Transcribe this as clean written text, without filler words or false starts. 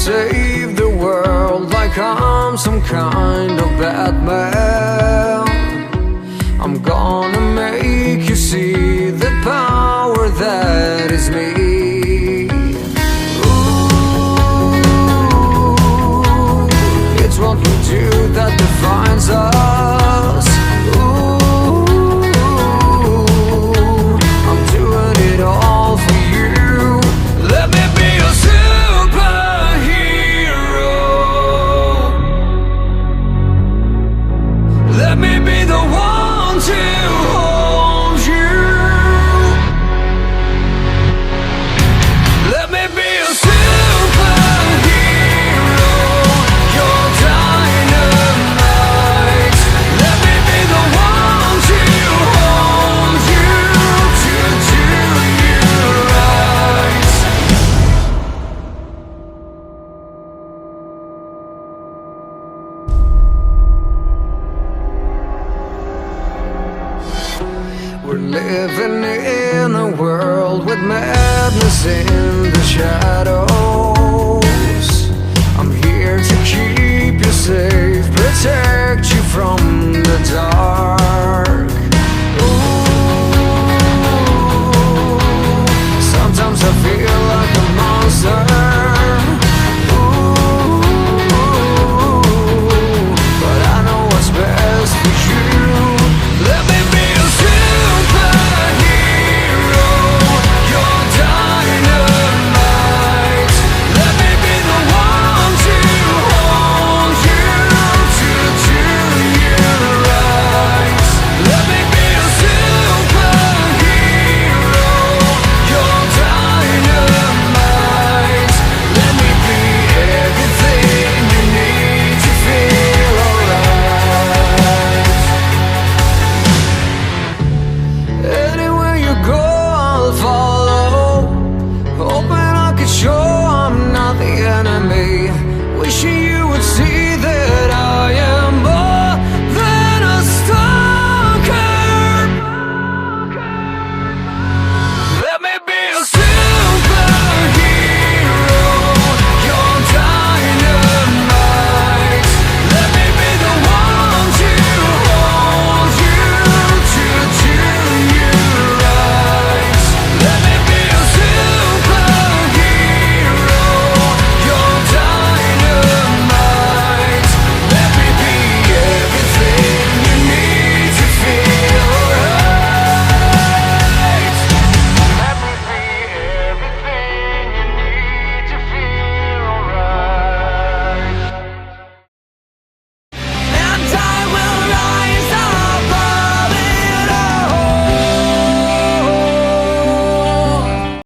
save the world like I'm some kind of Batman. I'm gonna make you see the power that is me. Ooh, it's what we do that defines us. Ooh, I'm doing it all for you. Let me be your superhero. Let me be the one to hold you. Let me be your superhero. You're dynamite. Let me be the one to hold you, to do you right. We're living in a world with madness in the shadows.